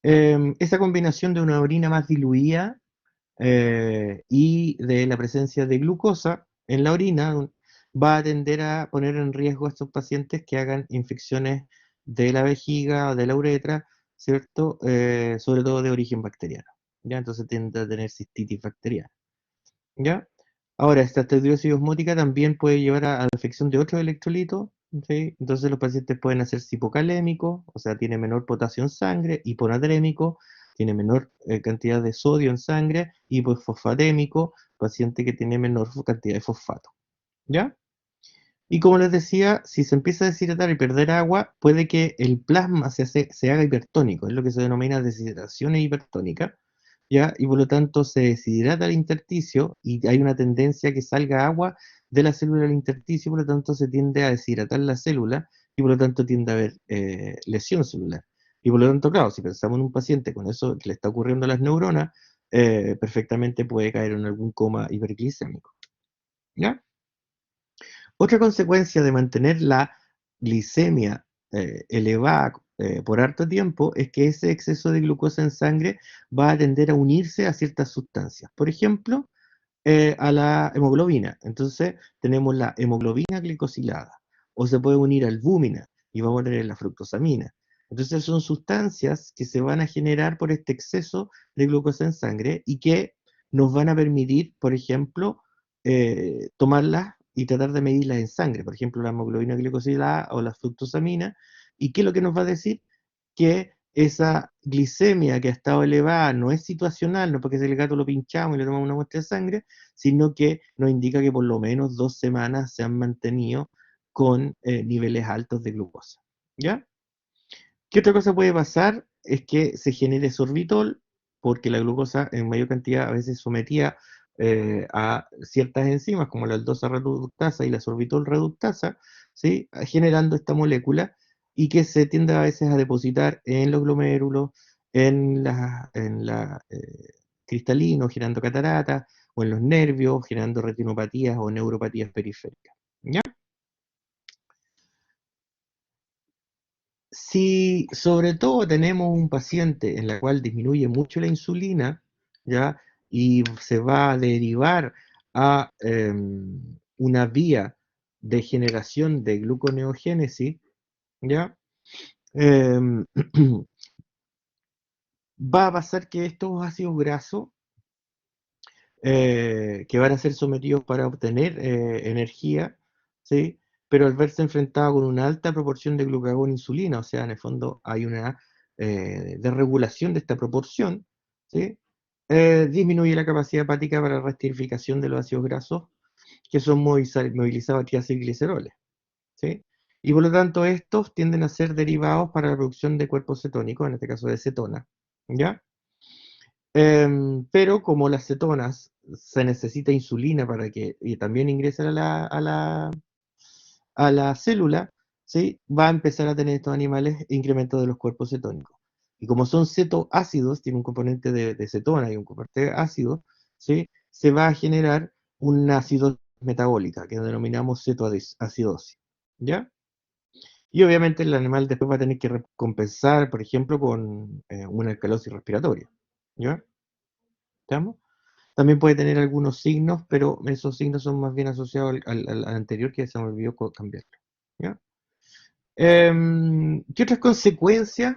Esa combinación de una orina más diluida y de la presencia de glucosa en la orina va a tender a poner en riesgo a estos pacientes que hagan infecciones de la vejiga o de la uretra, ¿cierto? Sobre todo de origen bacteriano, ¿ya? Entonces tiende a tener cistitis bacteriana, ¿ya? Ahora, esta esteatosis osmótica también puede llevar a la afección de otros electrolitos, ¿sí? Entonces los pacientes pueden hacerse hipocalémicos, o sea, tiene menor potasio en sangre, hiponatrémico, tiene menor cantidad de sodio en sangre, hipofosfatémico, paciente que tiene menor cantidad de fosfato, ¿ya? Y como les decía, si se empieza a deshidratar y perder agua, puede que el plasma se haga hipertónico, es lo que se denomina deshidratación hipertónica, ¿ya? Y por lo tanto se deshidrata el intersticio y hay una tendencia a que salga agua de la célula del intersticio, por lo tanto se tiende a deshidratar la célula y por lo tanto tiende a haber lesión celular. Y por lo tanto, claro, si pensamos en un paciente con eso que le está ocurriendo a las neuronas, perfectamente puede caer en algún coma hiperglicémico, ¿ya? Otra consecuencia de mantener la glicemia elevada por harto tiempo es que ese exceso de glucosa en sangre va a tender a unirse a ciertas sustancias. Por ejemplo, a la hemoglobina. Entonces tenemos la hemoglobina glicosilada, o se puede unir al albúmina y vamos a tener la fructosamina. Entonces son sustancias que se van a generar por este exceso de glucosa en sangre y que nos van a permitir, por ejemplo, tomarlas y tratar de medirlas en sangre, por ejemplo, la hemoglobina glicosilada o la fructosamina. ¿Y qué es lo que nos va a decir? Que esa glicemia que ha estado elevada no es situacional, no porque el gato lo pinchamos y le tomamos una muestra de sangre, sino que nos indica que por lo menos 2 semanas se han mantenido con niveles altos de glucosa. ¿Ya? ¿Qué otra cosa puede pasar? Es que se genere sorbitol, porque la glucosa en mayor cantidad a veces sometida a ciertas enzimas como la aldosa reductasa y la sorbitol reductasa, ¿sí? Generando esta molécula y que se tiende a veces a depositar en los glomérulos, en la cristalino, generando cataratas, o en los nervios, generando retinopatías o neuropatías periféricas. ¿Ya? Si sobre todo tenemos un paciente en la cual disminuye mucho la insulina, ¿ya? Y se va a derivar a una vía de generación de gluconeogénesis, ¿ya? Em, va a pasar que estos ácidos grasos que van a ser sometidos para obtener energía, ¿sí? Pero al verse enfrentado con una alta proporción de glucagón e insulina, o sea, en el fondo hay una desregulación de esta proporción, ¿sí? Disminuye la capacidad hepática para la rectificación de los ácidos grasos que son movilizados a triacilgliceroles, ¿sí? Y por lo tanto estos tienden a ser derivados para la producción de cuerpos cetónicos, en este caso de cetona, ¿ya? Pero como las cetonas se necesita insulina para que y también ingresen a la célula, ¿sí? Va a empezar a tener estos animales incremento de los cuerpos cetónicos. Y como son cetoácidos, tiene un componente de cetona y un componente ácido, ¿sí? Se va a generar una acidosis metabólica que denominamos cetoacidosis. ¿Ya? Y obviamente el animal después va a tener que compensar, por ejemplo, con una alcalosis respiratoria. ¿Ya? ¿Estamos? También puede tener algunos signos, pero esos signos son más bien asociados al anterior que se me olvidó cambiarlo. ¿Ya? ¿Qué otras consecuencias?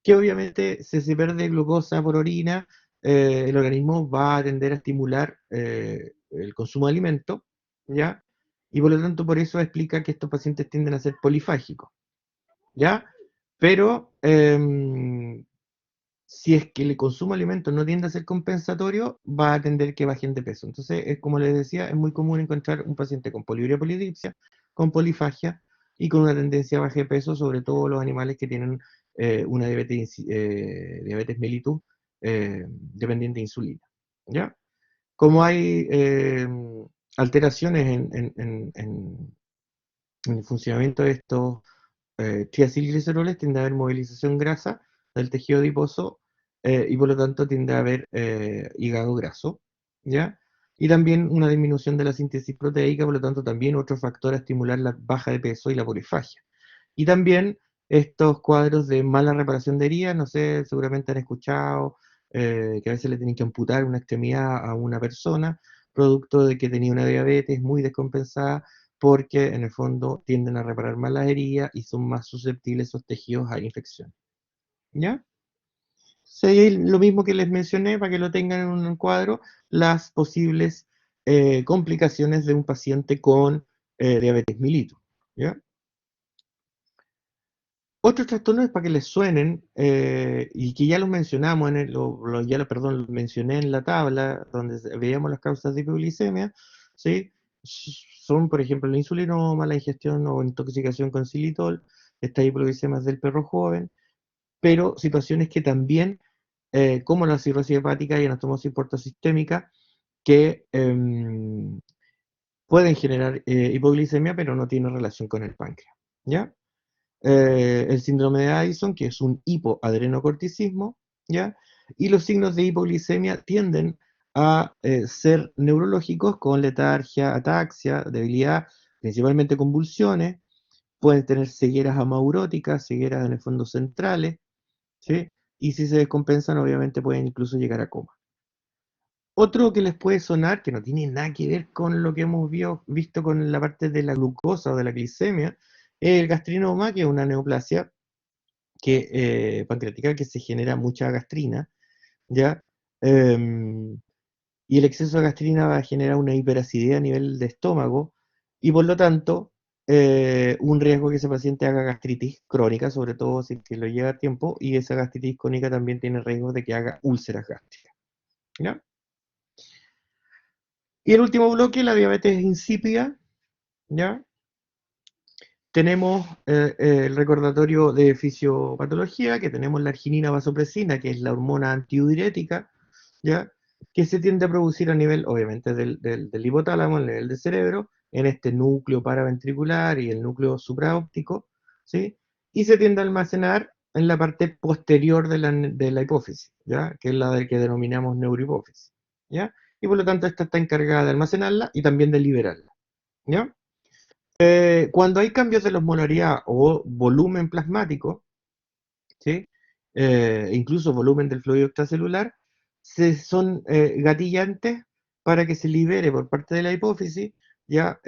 Que obviamente si se pierde glucosa por orina, el organismo va a tender a estimular el consumo de alimentos, ¿ya? Y por lo tanto por eso explica que estos pacientes tienden a ser polifágicos, ¿ya? Pero si es que el consumo de alimentos no tiende a ser compensatorio, va a tender que bajen de peso. Entonces, es como les decía, es muy común encontrar un paciente con poliuria polidipsia, con polifagia y con una tendencia a bajar de peso, sobre todo los animales que tienen una diabetes mellitus dependiente de insulina. ¿Ya? Como hay alteraciones en el funcionamiento de estos triacilgliceroles, tiende a haber movilización grasa del tejido adiposo y por lo tanto tiende a haber hígado graso, ¿ya? Y también una disminución de la síntesis proteica, por lo tanto también otro factor a estimular la baja de peso y la polifagia. Y también estos cuadros de mala reparación de heridas, no sé, seguramente han escuchado que a veces le tienen que amputar una extremidad a una persona, producto de que tenía una diabetes muy descompensada, porque en el fondo tienden a reparar más las heridas y son más susceptibles esos tejidos a infección. ¿Ya? Sí, lo mismo que les mencioné, para que lo tengan en un cuadro, las posibles complicaciones de un paciente con diabetes mellitus. ¿Ya? Otros trastornos para que les suenen, y que ya los mencionamos, perdón, los mencioné en la tabla donde veíamos las causas de hipoglicemia, ¿sí? Son, por ejemplo, la insulinoma, la ingestión o intoxicación con xilitol, estas hipoglicemias del perro joven, pero situaciones que también, como la cirrosis hepática y anastomosis portosistémica, que pueden generar hipoglicemia, pero no tienen relación con el páncreas, ¿ya? El síndrome de Addison, que es un hipoadrenocorticismo, ¿ya? Y los signos de hipoglicemia tienden a ser neurológicos con letargia, ataxia, debilidad, principalmente convulsiones, pueden tener cegueras amauróticas, cegueras en el fondo centrales, ¿sí? Y si se descompensan, obviamente pueden incluso llegar a coma. Otro que les puede sonar, que no tiene nada que ver con lo que hemos visto con la parte de la glucosa o de la glicemia, es el gastrinoma, que es una neoplasia pancreática que se genera mucha gastrina, ¿ya? Em, y el exceso de gastrina va a generar una hiperacidez a nivel de estómago y por lo tanto un riesgo que ese paciente haga gastritis crónica, sobre todo si que lo lleva a tiempo, y esa gastritis crónica también tiene riesgo de que haga úlceras gástricas, ¿ya? Y el último bloque, la diabetes insípida, ¿ya? tenemos el recordatorio de fisiopatología, que tenemos la arginina vasopresina, que es la hormona antidiurética, ¿ya? Que se tiende a producir a nivel, obviamente, del hipotálamo, a nivel del cerebro, en este núcleo paraventricular y el núcleo supraóptico, ¿sí? Y se tiende a almacenar en la parte posterior de la hipófisis, ¿ya? Que es la del que denominamos neurohipófisis, ¿ya? Y por lo tanto esta está encargada de almacenarla y también de liberarla, ¿ya? Cuando hay cambios de la osmolaridad o volumen plasmático, ¿sí? Incluso volumen del fluido extracelular, son gatillantes para que se libere por parte de la hipófisis ya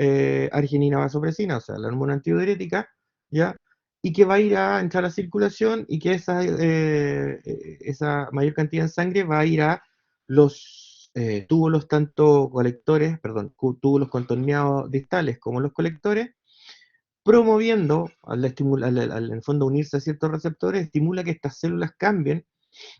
arginina vasopresina, o sea, la hormona antidiurética, ya, y que va a ir a entrar a la circulación y que esa mayor cantidad en sangre va a ir a los túbulos tanto colectores, perdón, túbulos contorneados distales como los colectores, promoviendo, en el fondo unirse a ciertos receptores, estimula que estas células cambien,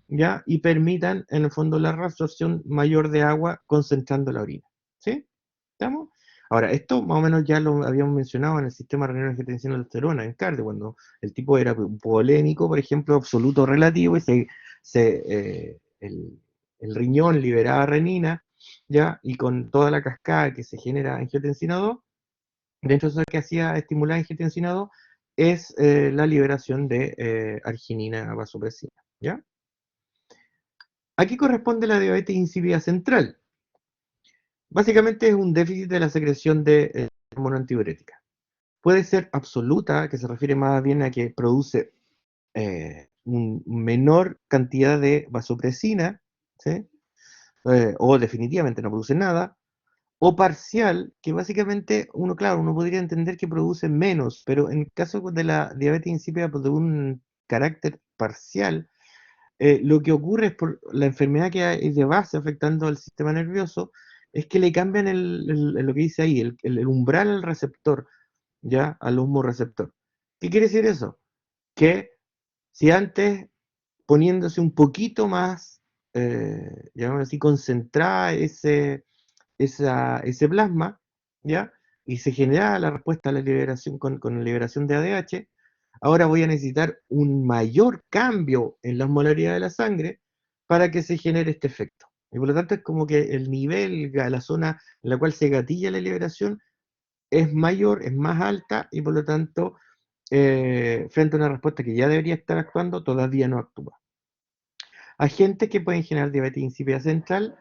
¿ya? Y permitan, en el fondo, la reabsorción mayor de agua concentrando la orina. ¿Sí? ¿Estamos? Ahora, esto más o menos ya lo habíamos mencionado en el sistema renina-angiotensina aldosterona, en cardio, cuando el tipo era polémico, por ejemplo, absoluto relativo, y el riñón liberaba renina, ¿ya? Y con toda la cascada que se genera angiotensina 2, dentro de eso que hacía estimular angiotensina 2 es la liberación de arginina vasopresina. ¿Ya? ¿A qué corresponde la diabetes insípida central? Básicamente es un déficit de la secreción de hormona antidiurética. Puede ser absoluta, que se refiere más bien a que produce una menor cantidad de vasopresina, ¿sí? O definitivamente no produce nada, o parcial, que básicamente uno, claro, uno podría entender que produce menos, pero en el caso de la diabetes insípida pues, de un carácter parcial, lo que ocurre es por la enfermedad que hay de base afectando al sistema nervioso, es que le cambian lo que dice ahí, el umbral al receptor, ya, al humorreceptor. ¿Qué quiere decir eso? Que si antes poniéndose un poquito más, llamémoslo así, concentrada ese plasma, ¿ya? Y se genera la respuesta a la liberación con la liberación de ADH, ahora voy a necesitar un mayor cambio en la osmolaridad de la sangre para que se genere este efecto. Y por lo tanto es como que el nivel, la zona en la cual se gatilla la liberación es mayor, es más alta y por lo tanto frente a una respuesta que ya debería estar actuando, todavía no actúa. Agentes que pueden generar diabetes insípida central,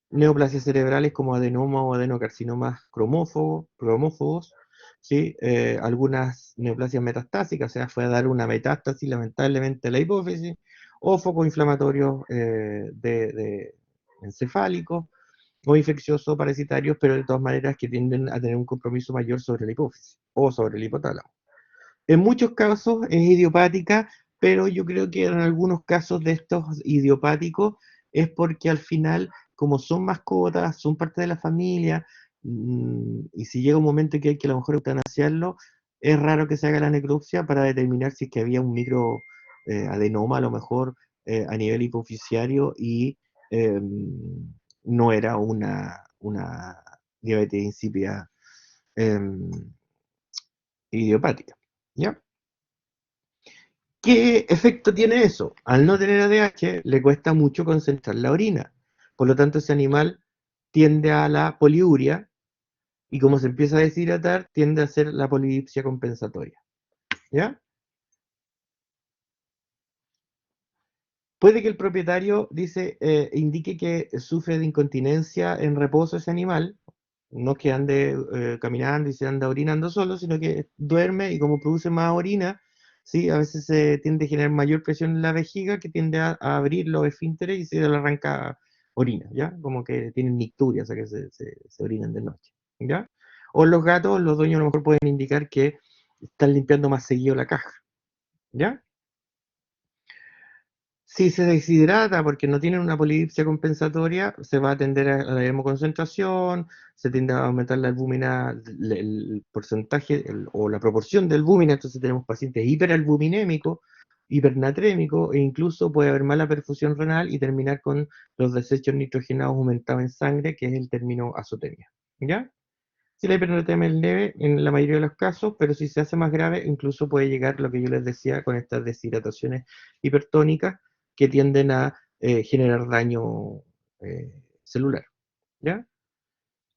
neoplasias cerebrales como adenoma o adenocarcinomas cromófobos, ¿sí? Algunas neoplasias metastásicas, o sea, fue a dar una metástasis lamentablemente a la hipófisis, o focos inflamatorios encefálicos, o infecciosos parasitarios, pero de todas maneras que tienden a tener un compromiso mayor sobre la hipófisis o sobre el hipotálamo. En muchos casos es idiopática, pero yo creo que en algunos casos de estos idiopáticos es porque al final, como son mascotas, son parte de la familia, y si llega un momento en que hay que a lo mejor eutanasiarlo, es raro que se haga la necropsia para determinar si es que había un micro adenoma a lo mejor a nivel hipofisiario y no era una diabetes insípida em, idiopática. ¿Ya? ¿Qué efecto tiene eso? Al no tener ADH, le cuesta mucho concentrar la orina. Por lo tanto, ese animal tiende a la poliuria y como se empieza a deshidratar, tiende a hacer la polidipsia compensatoria. ¿Ya? Puede que el propietario indique que sufre de incontinencia en reposo ese animal, no que ande caminando y se anda orinando solo, sino que duerme y como produce más orina, ¿sí? A veces se tiende a generar mayor presión en la vejiga que tiende a abrir los esfínteres y se le arranca orina, ¿ya? Como que tienen nicturia, o sea que se orinan de noche, ¿ya? O los gatos, los dueños a lo mejor pueden indicar que están limpiando más seguido la caja, ¿ya? Si se deshidrata porque no tienen una polidipsia compensatoria, se va a tender a la hemoconcentración, se tiende a aumentar la albúmina, el porcentaje o la proporción de albúmina, entonces tenemos pacientes hiperalbuminémicos, hipernatrémicos, e incluso puede haber mala perfusión renal y terminar con los desechos nitrogenados aumentados en sangre, que es el término azotemia. ¿Ya? Si la hipernatremia es leve, en la mayoría de los casos, pero si se hace más grave, incluso puede llegar lo que yo les decía con estas deshidrataciones hipertónicas que tienden a generar daño celular. ¿Ya?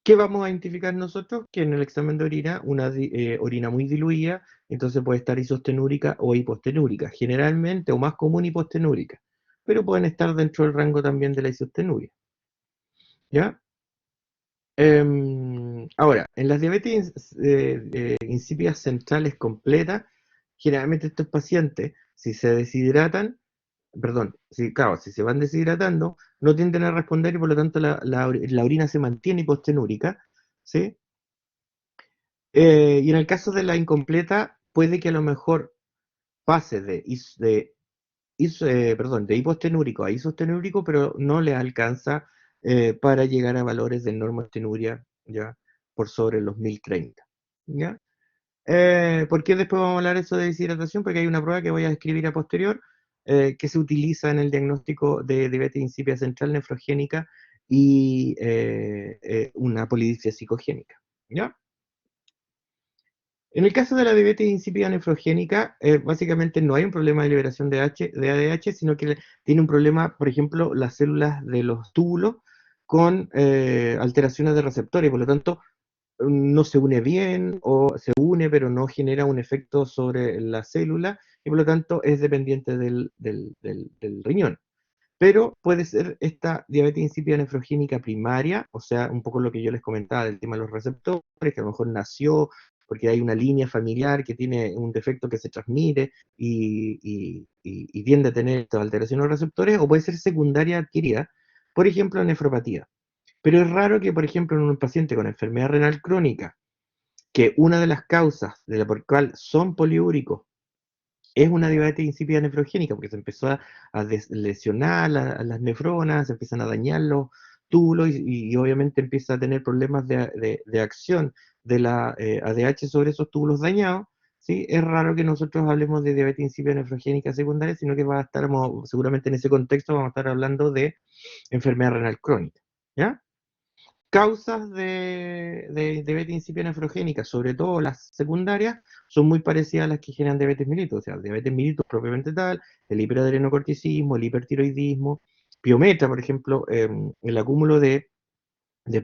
¿Qué vamos a identificar nosotros? Que en el examen de orina, una orina muy diluida, entonces puede estar isostenúrica o hipostenúrica, generalmente o más común hipostenúrica, pero pueden estar dentro del rango también de la isostenuria. ¿Ya? Ahora, en las diabetes insípidas centrales completas, generalmente estos pacientes, si se deshidratan, perdón, si, claro, si se van deshidratando, no tienden a responder y por lo tanto la orina se mantiene hipostenúrica, ¿sí? Y en el caso de la incompleta, puede que a lo mejor pase de hipostenúrico a isostenúrico, pero no le alcanza para llegar a valores de normostenuria ya por sobre los 1030. ¿Ya? ¿Por qué después vamos a hablar eso de deshidratación? Porque hay una prueba que voy a escribir a posterior que se utiliza en el diagnóstico de diabetes insípida central nefrogénica y una polidipsia psicogénica. ¿Ya? En el caso de la diabetes insípida nefrogénica, básicamente no hay un problema de liberación de ADH, sino que tiene un problema, por ejemplo, las células de los túbulos con alteraciones de receptores, por lo tanto, no se une bien o se une pero no genera un efecto sobre la célula y por lo tanto es dependiente del riñón. Pero puede ser esta diabetes insípida nefrogénica primaria, o sea, un poco lo que yo les comentaba del tema de los receptores, que a lo mejor nació porque hay una línea familiar que tiene un defecto que se transmite y tiende a tener esta alteración en los receptores, o puede ser secundaria adquirida, por ejemplo, nefropatía. Pero es raro que, por ejemplo, en un paciente con enfermedad renal crónica, que una de las causas de la por cual son poliúricos es una diabetes insípida nefrogénica, porque se empezó a lesionar las nefronas, se empiezan a dañar los túbulos y obviamente empieza a tener problemas de acción de la ADH sobre esos túbulos dañados. ¿Sí? Es raro que nosotros hablemos de diabetes insípida nefrogénica secundaria, sino que va a estar, seguramente en ese contexto vamos a estar hablando de enfermedad renal crónica. ¿Ya? Causas de diabetes insípida nefrogénica, sobre todo las secundarias, son muy parecidas a las que generan diabetes mellitus, o sea, el diabetes mellitus propiamente tal, el hiperadrenocorticismo, el hipertiroidismo, piometra, por ejemplo, el acúmulo de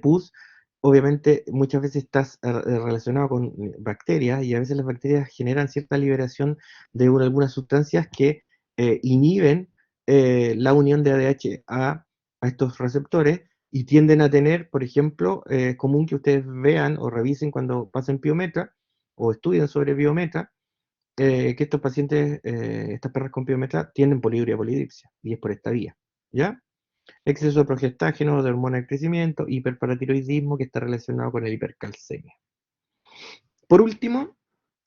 pus, obviamente muchas veces está relacionado con bacterias y a veces las bacterias generan cierta liberación de algunas sustancias que inhiben la unión de ADH a estos receptores y tienden a tener, por ejemplo, es común que ustedes vean o revisen cuando pasen piometra o estudian sobre biometra, que estos pacientes, estas perras con piometra, tienen poliuria polidipsia y es por esta vía. ¿Ya? Exceso de progestágeno, de hormona del crecimiento, hiperparatiroidismo que está relacionado con el hipercalcemia. Por último,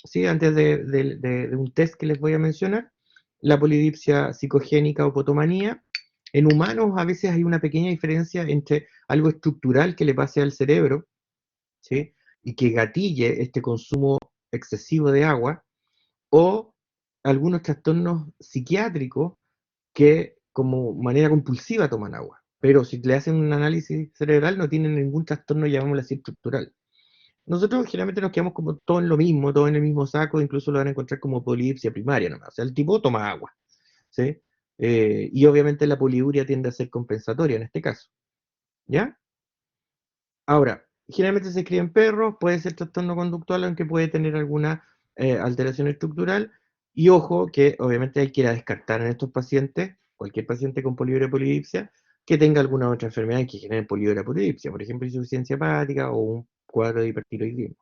¿sí? Antes de un test que les voy a mencionar, la polidipsia psicogénica o potomanía. En humanos a veces hay una pequeña diferencia entre algo estructural que le pase al cerebro, ¿sí? Y que gatille este consumo excesivo de agua, o algunos trastornos psiquiátricos que como manera compulsiva toman agua. Pero si le hacen un análisis cerebral no tienen ningún trastorno, llamémoslo así, estructural. Nosotros generalmente nos quedamos como todo en lo mismo, todo en el mismo saco, incluso lo van a encontrar como polidipsia primaria nomás. O sea, el tipo toma agua, ¿sí? Y obviamente la poliuria tiende a ser compensatoria en este caso, ¿ya? Ahora, generalmente se escribe en perros, puede ser trastorno conductual, aunque puede tener alguna alteración estructural. Y ojo, que obviamente hay que ir a descartar en estos pacientes, cualquier paciente con poliuria o polidipsia, que tenga alguna otra enfermedad que genere poliuria o polidipsia, por ejemplo, insuficiencia hepática o un cuadro de hipertiroidismo.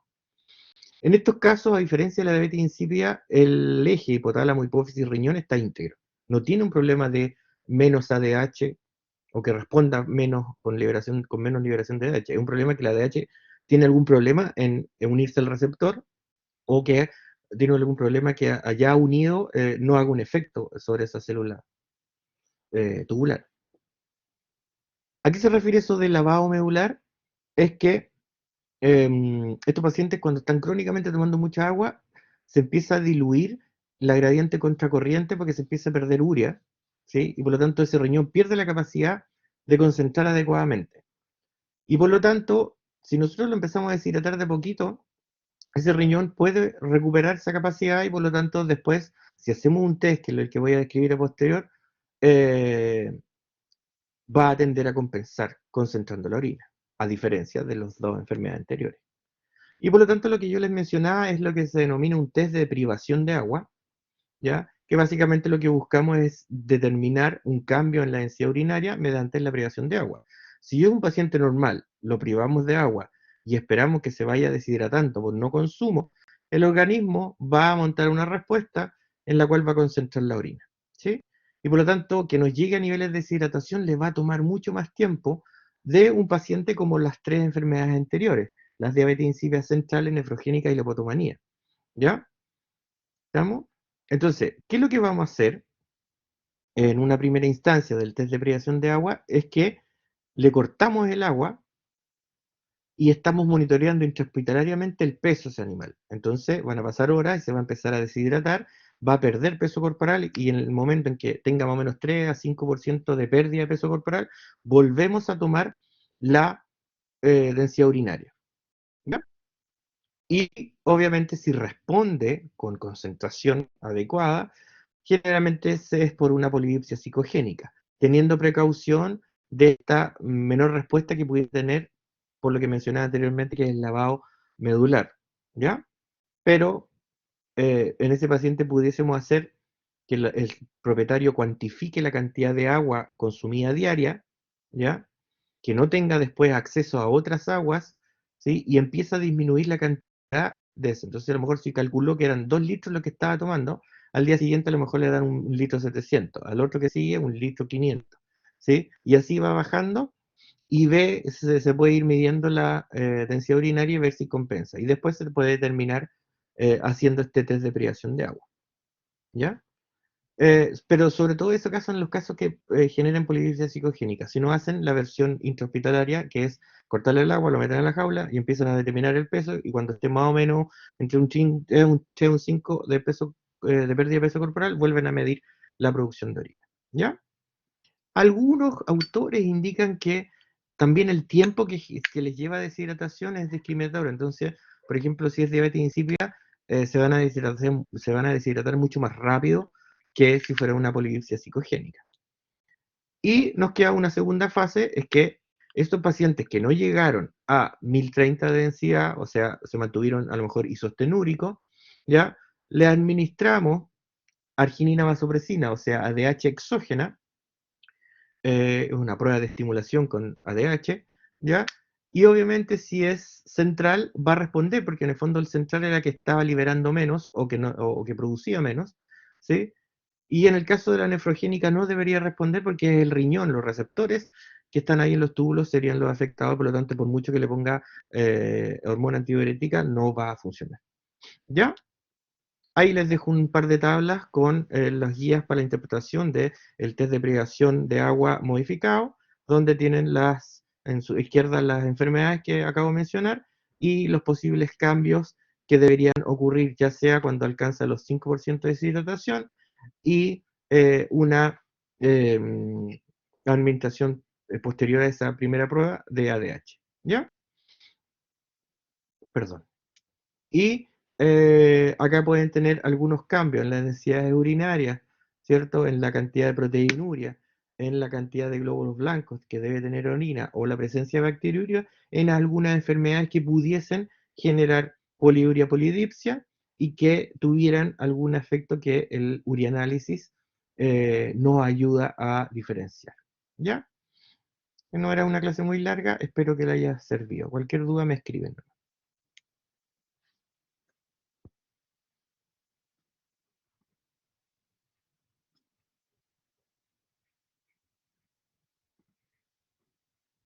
En estos casos, a diferencia de la diabetes insípida, el eje hipotálamo, hipófisis y riñón está íntegro. No tiene un problema de menos ADH o que responda menos con menos liberación de ADH. Es un problema que la ADH tiene algún problema en unirse al receptor o que tiene algún problema que allá unido no haga un efecto sobre esa célula tubular. ¿A qué se refiere eso de lavado medular? Es que estos pacientes cuando están crónicamente tomando mucha agua, se empieza a diluir la gradiente contracorriente porque se empieza a perder urea, ¿sí? Y por lo tanto ese riñón pierde la capacidad de concentrar adecuadamente. Y por lo tanto, Si nosotros lo empezamos a deshidratar de poquito, ese riñón puede recuperar esa capacidad y por lo tanto después, si hacemos un test, que es el que voy a describir a posterior, eh, va a tender a compensar concentrando la orina, a diferencia de las dos enfermedades anteriores. Y por lo tanto lo que yo les mencionaba es lo que se denomina un test de privación de agua, ¿ya? Que básicamente lo que buscamos es determinar un cambio en la densidad urinaria mediante la privación de agua. Si es un paciente normal, lo privamos de agua y esperamos que se vaya deshidratando por no consumo, el organismo va a montar una respuesta en la cual va a concentrar la orina, ¿sí? Y por lo tanto, que nos llegue a niveles de deshidratación le va a tomar mucho más tiempo de un paciente como las tres enfermedades anteriores, las diabetes insípida central, nefrogénica y la hipotomanía, ¿ya? ¿Estamos? Entonces, ¿qué es lo que vamos a hacer en una primera instancia del test de privación de agua? Es que le cortamos el agua y estamos monitoreando intrahospitalariamente el peso de ese animal. Entonces, van a pasar horas y se va a empezar a deshidratar, va a perder peso corporal y en el momento en que tenga más o menos 3 a 5% de pérdida de peso corporal, volvemos a tomar la densidad urinaria, ¿ya? Y obviamente si responde con concentración adecuada, generalmente es por una polidipsia psicogénica, teniendo precaución de esta menor respuesta que pudiera tener, por lo que mencionaba anteriormente, que es el lavado medular, ¿ya? Pero en ese paciente pudiésemos hacer que el propietario cuantifique la cantidad de agua consumida diaria, ¿ya? Que no tenga después acceso a otras aguas, ¿sí? Y empieza a disminuir la cantidad de eso. Entonces, a lo mejor si calculó que eran 2 litros lo que estaba tomando, al día siguiente a lo mejor le dan un litro 700, al otro que sigue un litro 500, ¿sí? Y así va bajando y se puede ir midiendo la densidad urinaria y ver si compensa. Y después se puede terminar haciendo este test de privación de agua, ¿ya? Pero sobre todo eso caso en los casos que generan polidipsia psicogénica. Si no hacen la versión intrahospitalaria, que es cortarle el agua, lo meten en la jaula y empiezan a determinar el peso, y cuando esté más o menos entre un 5 de peso, de pérdida de peso corporal, vuelven a medir la producción de orina. ¿Ya? Algunos autores indican que también el tiempo que les lleva deshidratación es discriminatorio. Entonces, por ejemplo, si es diabetes insípida, se van a deshidratar mucho más rápido que si fuera una polidipsia psicogénica. Y nos queda una segunda fase, es que estos pacientes que no llegaron a 1030 de densidad, o sea, se mantuvieron a lo mejor isostenúricos, ¿ya? Le administramos arginina vasopresina, o sea, ADH exógena, es una prueba de estimulación con ADH, ¿ya? Y obviamente si es central va a responder, porque en el fondo el central era que estaba liberando menos o que, no, o que producía menos, ¿sí? Y en el caso de la nefrogénica no debería responder porque es el riñón, los receptores que están ahí en los túbulos serían los afectados, por lo tanto, por mucho que le ponga hormona antidiurética, no va a funcionar. ¿Ya? Ahí les dejo un par de tablas con las guías para la interpretación del test de privación de agua modificado, donde tienen en su izquierda las enfermedades que acabo de mencionar y los posibles cambios que deberían ocurrir, ya sea cuando alcanza los 5% de deshidratación y una eh, administración posterior a esa primera prueba de ADH. ¿Ya? Perdón. Y acá pueden tener algunos cambios en las densidades urinarias, ¿cierto? En la cantidad de proteinuria, en la cantidad de glóbulos blancos que debe tener orina o la presencia de bacteriuria en algunas enfermedades que pudiesen generar poliuria polidipsia y que tuvieran algún efecto que el urianálisis nos ayuda a diferenciar. ¿Ya? No era una clase muy larga, espero que le haya servido. Cualquier duda me escriben.